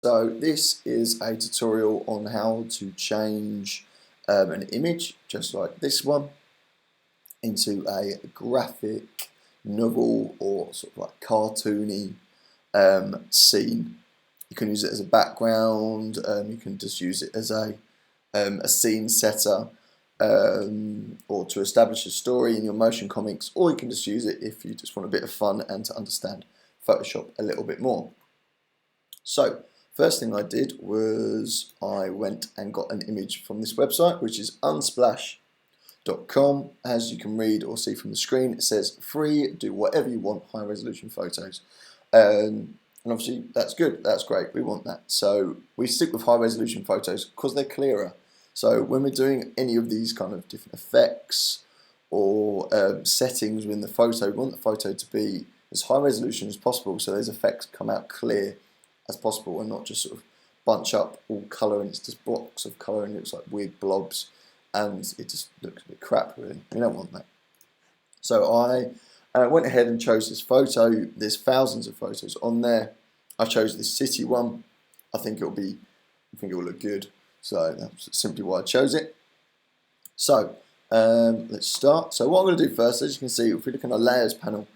So this is a tutorial on how to change an image, just like this one, into a graphic novel or sort of like cartoony scene. You can use it as a background, you can just use it as a scene setter, or to establish a story in your motion comics, or you can just use it if you just want a bit of fun and to understand Photoshop a little bit more. So first thing I did was I went and got an image from this website, which is unsplash.com. As you can read or see from the screen, it says free, do whatever you want, high resolution photos. And obviously that's good, that's great, we want that. So we stick with high resolution photos because they're clearer. So when we're doing any of these kind of different effects or settings within the photo, we want the photo to be as high resolution as possible so those effects come out clear as possible and not just sort of bunch up all colour and it's just blocks of colour and it looks like weird blobs and it just looks a bit crap really. We don't want that. So I went ahead and chose this photo. There's thousands of photos on there. I chose this city one. I think it will look good. So that's simply why I chose it. So let's start. So what I'm going to do first, as you can see, if we look in the layers panel,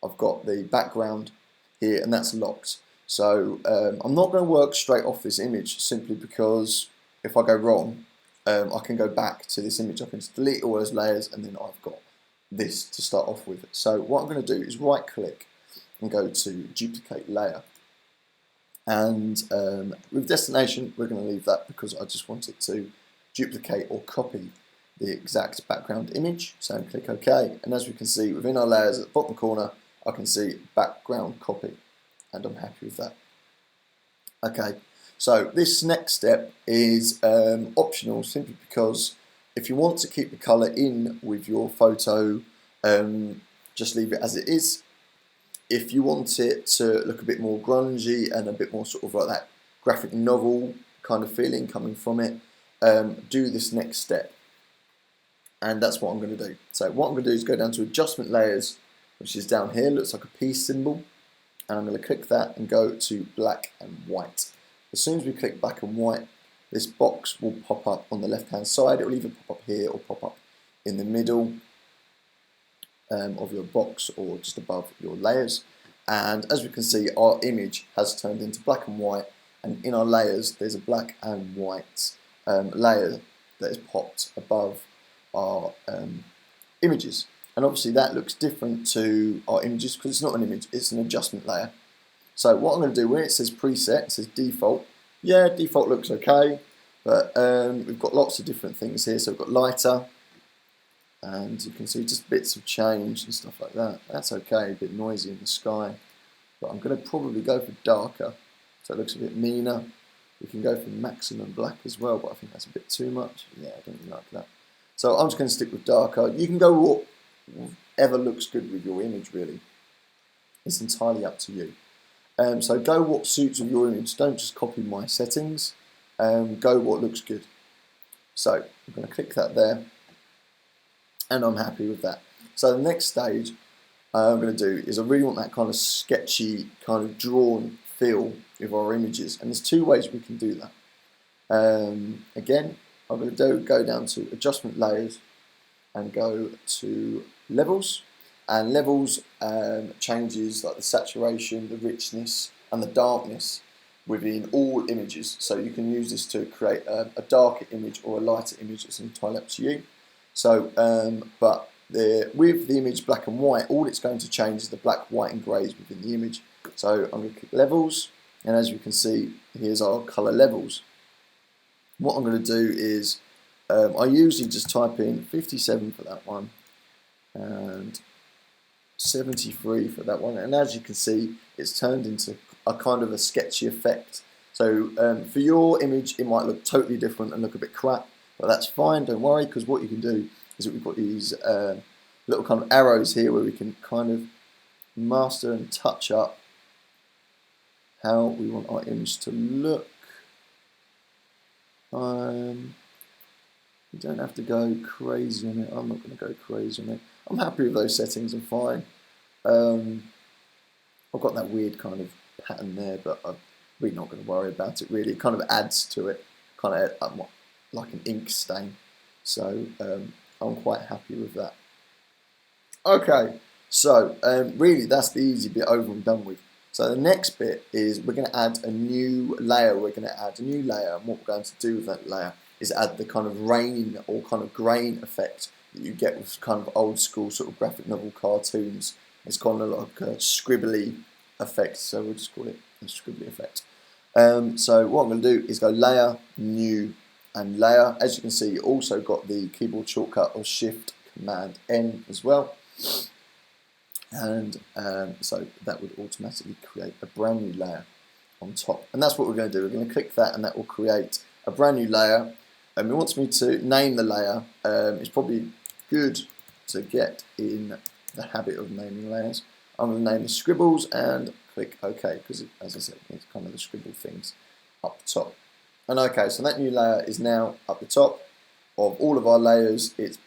I've got the background here and that's locked. So I'm not going to work straight off this image simply because if I go wrong, I can go back to this image. I can just delete all those layers and then I've got this to start off with. So what I'm going to do is right click and go to duplicate layer. And with destination, we're going to leave that because I just want it to duplicate or copy the exact background image. So click OK. And as we can see within our layers at the bottom corner, I can see background copy. And I'm happy with that. Okay, so this next step is optional simply because if you want to keep the colour in with your photo, just leave it as it is. If you want it to look a bit more grungy and a bit more sort of like that graphic novel kind of feeling coming from it, do this next step. And that's what I'm going to do. So what I'm going to do is go down to adjustment layers, which is down here, looks like a peace symbol. And I'm going to click that and go to black and white. As soon as we click black and white, this box will pop up on the left hand side. It will either pop up here or pop up in the middle of your box or just above your layers. And as we can see, our image has turned into black and white, and in our layers there's a black and white layer that is popped above our images. And obviously that looks different to our images because it's not an image, it's an adjustment layer. So what I'm going to do, when it says preset, it says default. Yeah, default looks okay, but we've got lots of different things here. So we've got lighter, and you can see just bits of change and stuff like that. That's okay, a bit noisy in the sky. But I'm going to probably go for darker, so it looks a bit meaner. We can go for maximum black as well, but I think that's a bit too much. Yeah, I don't really like that. So I'm just going to stick with darker. You can go whatever looks good with your image really. It's entirely up to you. So go what suits with your image. Don't just copy my settings. Go what looks good. So I'm going to click that there and I'm happy with that. So the next stage I'm going to do is I really want that kind of sketchy, kind of drawn feel with our images, and there's two ways we can do that. Again, I'm going to go down to adjustment layers and go to levels, and levels changes like the saturation, the richness and the darkness within all images. So you can use this to create a darker image or a lighter image. It's entirely up to you. So with the image black and white, all it's going to change is the black, white and greys within the image. So I'm going to click levels, and as you can see, here's our colour levels. What I'm going to do is I usually just type in 57 for that one and 73 for that one, and as you can see it's turned into a kind of a sketchy effect. So for your image it might look totally different and look a bit crap, but that's fine, don't worry, because what you can do is that we've got these little kind of arrows here where we can kind of master and touch up how we want our image to look. You don't have to go crazy on it. I'm not going to go crazy on it. I'm happy with those settings, I'm fine. I've got that weird kind of pattern there, but we're not going to worry about it really. It kind of adds to it, kind of like an ink stain. So I'm quite happy with that. Okay, so really that's the easy bit over and done with. So the next bit is we're going to add a new layer. We're going to add a new layer, and what we're going to do with that layer is add the kind of rain or kind of grain effect that you get with kind of old school sort of graphic novel cartoons. It's kind of like a scribbly effect, so we'll just call it a scribbly effect. So what I'm going to do is go layer, new, and layer. As you can see, you also got the keyboard shortcut of Shift Command N as well. And so that would automatically create a brand new layer on top. And that's what we're going to do. We're going to click that, and that will create a brand new layer. And it wants me to name the layer. It's probably good to get in the habit of naming layers. I'm going to name the scribbles and click OK, because as I said, it's kind of the scribble things up the top. And okay, so that new layer is now up the top of all of our layers. It's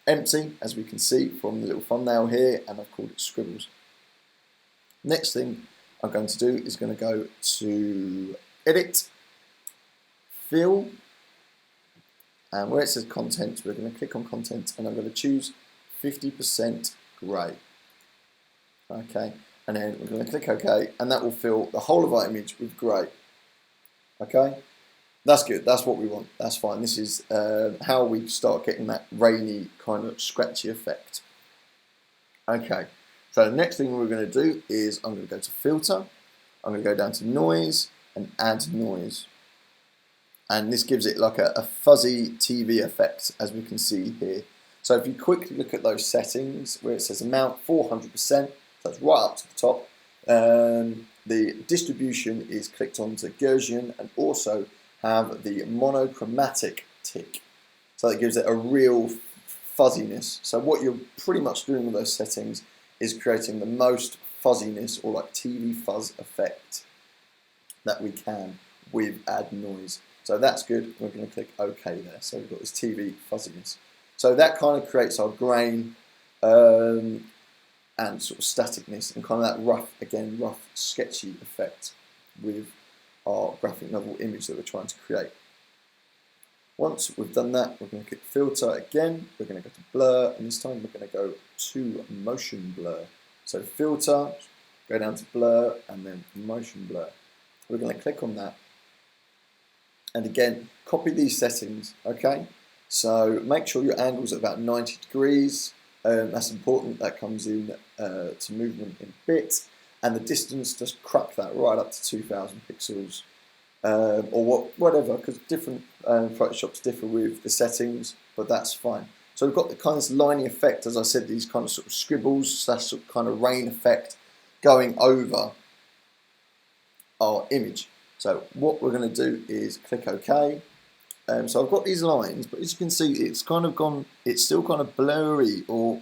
empty, as we can see from the little thumbnail here, and I've called it scribbles. Next thing I'm going to do is going to go to edit, fill, and where it says content, we're going to click on content, and I'm going to choose 50% grey. Okay, and then we're going to click OK, and that will fill the whole of our image with grey. Okay, that's good, that's what we want, that's fine. This is how we start getting that rainy kind of scratchy effect. Okay, so the next thing we're going to do is I'm going to go to filter, I'm going to go down to noise and add noise. And this gives it like a fuzzy TV effect, as we can see here. So if you quickly look at those settings where it says amount 400%, so that's right up to the top. The distribution is clicked onto Gaussian, and also have the monochromatic tick. So that gives it a real fuzziness. So what you're pretty much doing with those settings is creating the most fuzziness, or like TV fuzz effect, that we can with add noise. So that's good. We're going to click OK there. So we've got this TV fuzziness. So that kind of creates our grain and sort of staticness, and kind of that rough, sketchy effect with our graphic novel image that we're trying to create. Once we've done that, we're going to click filter again. We're going to go to blur, and this time we're going to go to motion blur. So filter, go down to blur, and then motion blur. We're going to click on that. And again, copy these settings, okay? So make sure your angle's at about 90 degrees. That's important. That comes in to movement in bit. And the distance, just crack that right up to 2000 pixels. Or whatever, because different Photoshops differ with the settings, but that's fine. So we've got the kind of liney effect, as I said, these kind of sort of scribbles, that sort of kind of rain effect going over our image. So what we're going to do is click OK. So I've got these lines, but as you can see, it's kind of gone, it's still kind of blurry or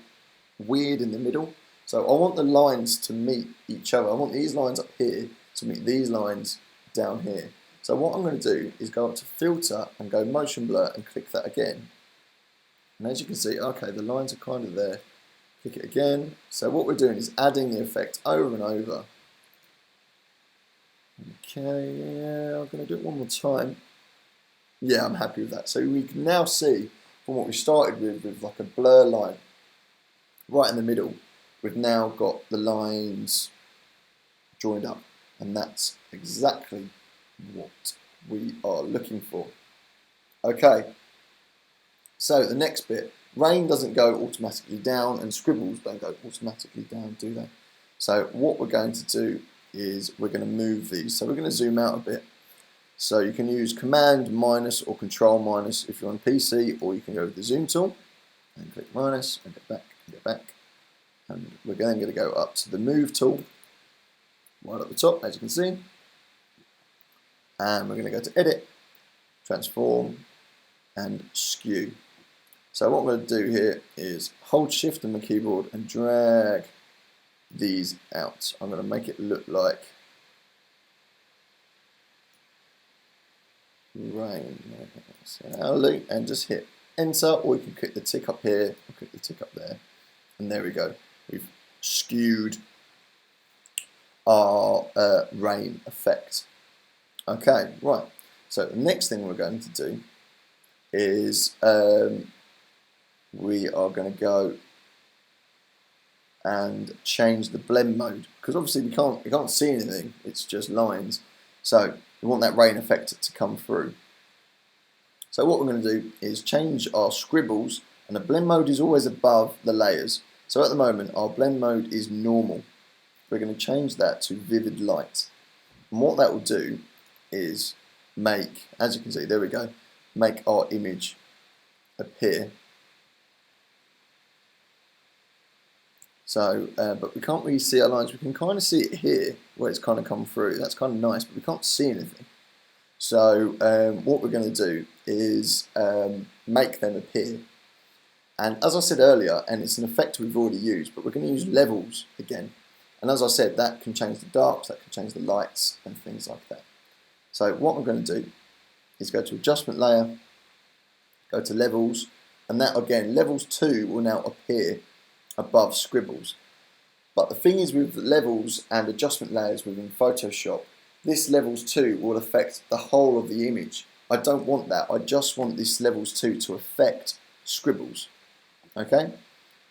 weird in the middle. So I want the lines to meet each other. I want these lines up here to meet these lines down here. So what I'm going to do is go up to filter and go motion blur and click that again. And as you can see, okay, the lines are kind of there. Click it again. So what we're doing is adding the effect over and over. Okay, yeah, I'm going to do it one more time. Yeah, I'm happy with that. So we can now see from what we started with like a blur line right in the middle, we've now got the lines joined up, and that's exactly what we are looking for. Okay, so the next bit, rain doesn't go automatically down and scribbles don't go automatically down, do they? So what we're going to do is we're going to move these. So we're going to zoom out a bit. So you can use Command minus or Control minus if you're on PC, or you can go with the zoom tool and click minus and get back and get back. And we're then going to go up to the move tool right at the top, as you can see. And we're going to go to edit, transform, and skew. So what I'm going to do here is hold shift on the keyboard and drag these out. I'm going to make it look like rain. So and just hit enter, or you can click the tick up here, or click the tick up there, and there we go. We've skewed our rain effect. Okay, right. So the next thing we're going to do is we are going to go and change the blend mode, because obviously we can't see anything, it's just lines. So we want that rain effect to come through. So what we're going to do is change our scribbles, and the blend mode is always above the layers. So at the moment our blend mode is normal. We're going to change that to vivid light. And what that will do is make, as you can see, there we go, make our image appear. So, but we can't really see our lines. We can kind of see it here, where it's kind of come through. That's kind of nice, but we can't see anything. So what we're going to do is make them appear. And as I said earlier, and it's an effect we've already used, but we're going to use levels again. And as I said, that can change the darks, that can change the lights, and things like that. So what we're going to do is go to Adjustment Layer, go to Levels, and that again, Levels 2 will now appear above scribbles. But the thing is with levels and adjustment layers within Photoshop, this levels 2 will affect the whole of the image. I don't want that. I just want this levels 2 to affect scribbles. Okay?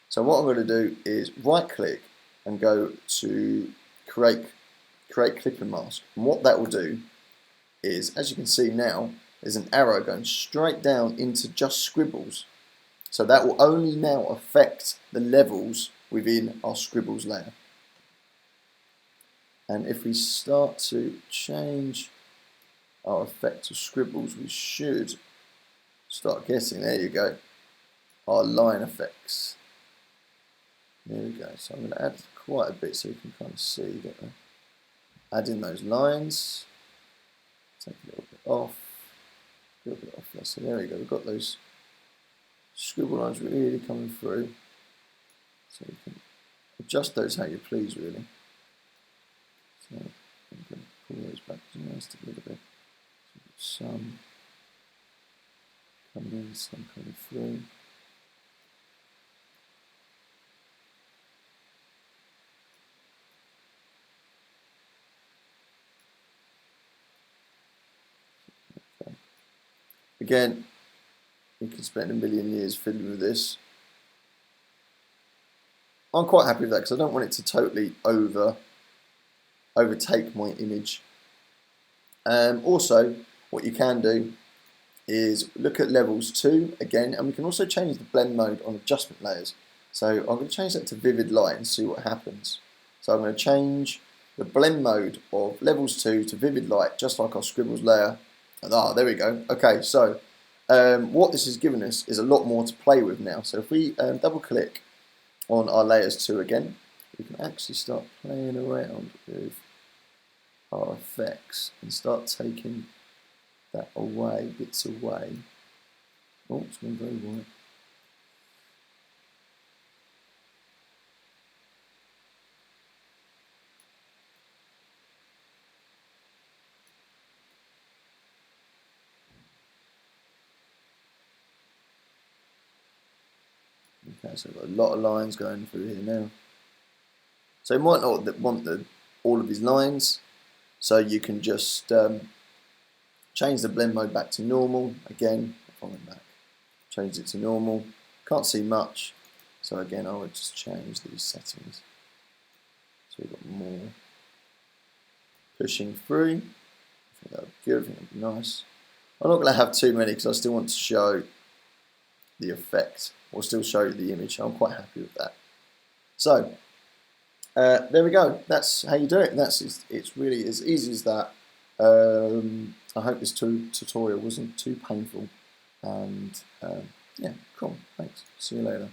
So what I'm going to do is right click and go to create clipping mask. And what that will do is, as you can see now, there's an arrow going straight down into just scribbles. So that will only now affect the levels within our scribbles layer. And if we start to change our effect of scribbles, we should start getting, there you go, our line effects. There we go. So I'm going to add quite a bit so you can kind of see that we're adding those lines. Take a little bit off, there. So there we go, we've got those scribble lines really coming through. So you can adjust those how you please, really. So I'm going to pull those back just a little bit. So some coming in, some coming through. Okay. Again, you can spend a million years fiddling with this. I'm quite happy with that because I don't want it to totally overtake my image. Also, what you can do is look at levels 2 again, and we can also change the blend mode on adjustment layers. So I'm going to change that to vivid light and see what happens. So I'm going to change the blend mode of levels 2 to vivid light, just like our scribbles layer. And there we go. Okay, so what this has given us is a lot more to play with now. So if we double click on our layers 2 again, we can actually start playing around with our effects and start taking that away, bits away. Oh, it's gone very white. Okay, so we've got a lot of lines going through here now. So you might not want all of these lines, so you can just change the blend mode back to normal. Again, if I went back, change it to normal. Can't see much, so again I would just change these settings. So we've got more pushing through. I think that would be good, I think that would be nice. I'm not going to have too many because I still want to show the effect, or still show you the image. I'm quite happy with that. So there we go. That's how you do it. It's really as easy as that. I hope this tutorial wasn't too painful. And yeah, cool. Thanks. See you later.